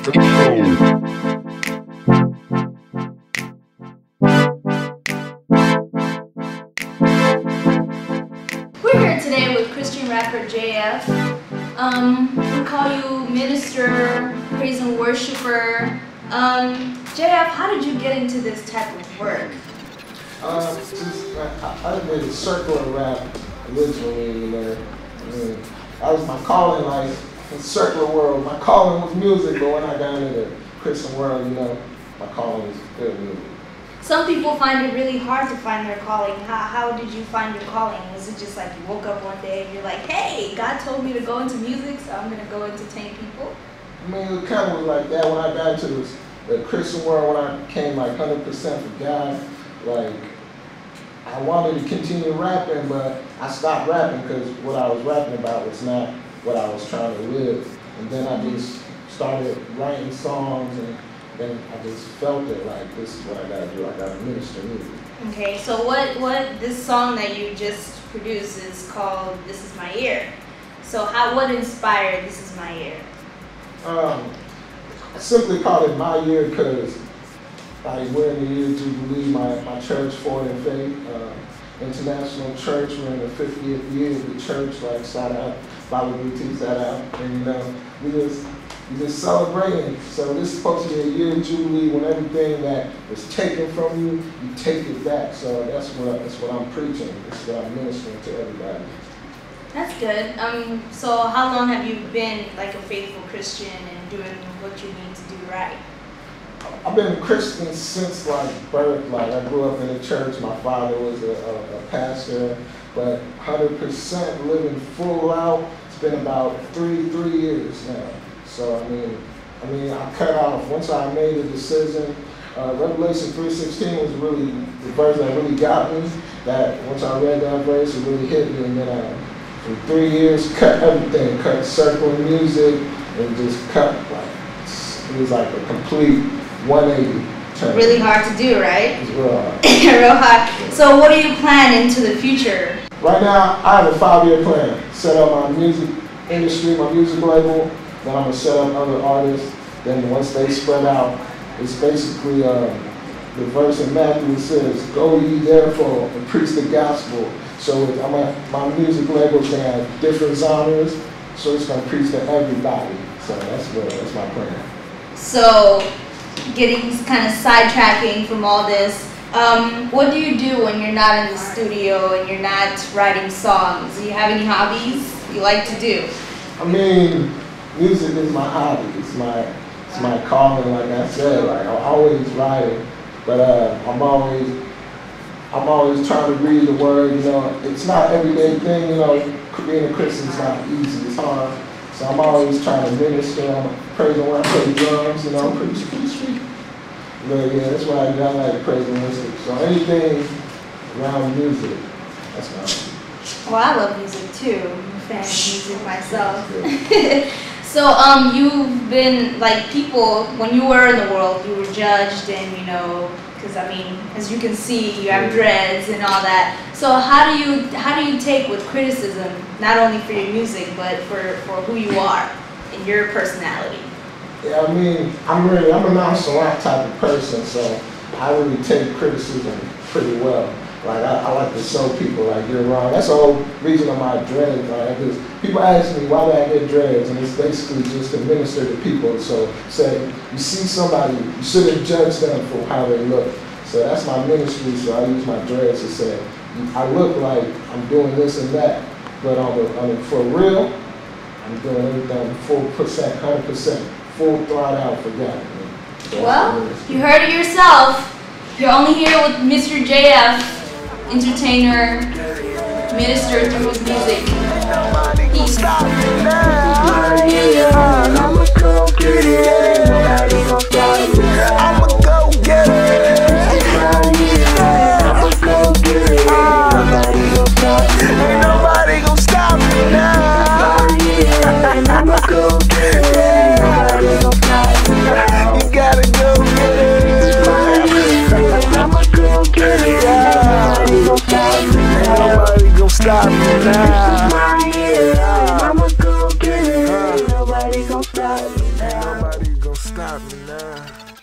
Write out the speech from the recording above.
We're here today with Christian rapper J-Aff. We call you minister, praise and worshiper. J-Aff, how did you get into this type of work? I've been circling rap originally, you know. I mean, that was my calling, like, in the circular world. My calling was music, but when I got into the Christian world, you know, my calling was good music. Some people find it really hard to find their calling. How did you find your calling? Was it just like you woke up one day and you're like, hey, God told me to go into music, so I'm going to go entertain people? I mean, it kind of was like that when I got into the Christian world, when I came like 100% for God. Like, I wanted to continue rapping, but I stopped rapping because what I was rapping about was not what I was trying to live. And then I just started writing songs, and then I just felt it like, this is what I gotta do. I gotta minister music. Okay, so what this song that you just produced is called "This Is My Year." So what inspired "This Is My Year"? I simply called it my year because we're in the year Jubilee, my church, Forward in Faith, International Church. We're in the 50th year of the church, like, shout out, Bible Boutique, shout out. And, you know, we just celebrating. So this is supposed to be a year of Jubilee when everything that was taken from you, you take it back. So that's what I'm preaching. That's what I'm ministering to everybody. That's good. So how long have you been like a faithful Christian and doing what you need to do right? I've been a Christian since like birth. Like, I grew up in the church. My father was a pastor, but 100% living full out. It's been about three years now. So I mean, I cut off once I made a decision. Revelation 3:16 was really the verse that really got me. That once I read that verse, it really hit me, and then for 3 years, cut everything, cut circle music, and just cut, like, it was like a complete 180 turn. Really hard to do, right? It's real hard. Real hard. So what do you plan into the future? Right now, I have a 5-year plan. Set up my music industry, my music label, then I'm going to set up other artists. Then once they spread out, it's basically the verse in Matthew says, "Go ye therefore and preach the gospel." So my music label's going to have different genres, so it's going to preach to everybody. So that's my plan. So, getting kind of sidetracking from all this, what do you do when you're not in the studio and you're not writing songs? Do you have any hobbies you like to do? I mean, music is my hobby. It's my calling, like I said. Like, I'm always writing, but I'm always trying to read the word. You know, it's not an everyday thing. You know, being a Christian is not easy. It's hard. So I'm always trying to minister. I'm praising when I play drums. You know, I'm pretty sweet. But yeah, that's why I like praising music. So anything around music, that's my hobby. Well, I love music too. I'm a fan of music myself. So you've been, like, people, when you were in the world, you were judged, and, you know, because I mean, as you can see, you have dreads and all that. So how do you take with criticism, not only for your music, but for who you are and your personality? Yeah, I mean, I'm a nonchalant type of person, so I really take criticism pretty well. Like, I like to show people, like, you're wrong. That's the whole reason of my dreads. Like, because people ask me, why do I get dreads? And it's basically just to minister to people. So, say, you see somebody, you shouldn't judge them for how they look. So that's my ministry, so I use my dreads to say, I look like I'm doing this and that, but for real, I'm doing everything full percent, 100%, full throttle out for God. So well, you heard it yourself. You're only here with Mr. J-Aff, entertainer, minister through his music. Peace. I'ma go get it. Nobody gon' stop me now. I'ma go get it. I'ma go get it. Nobody gon' stop me. Ain't nobody gon' stop me now. I'ma go get it. Nobody gon' stop me now. You gotta go get it. I'ma go get it. Nobody gon' stop me now. Nobody gon' stop me now. My year. I'ma go get it. Nobody gon' stop me now. Nobody gon' stop me. stop me now.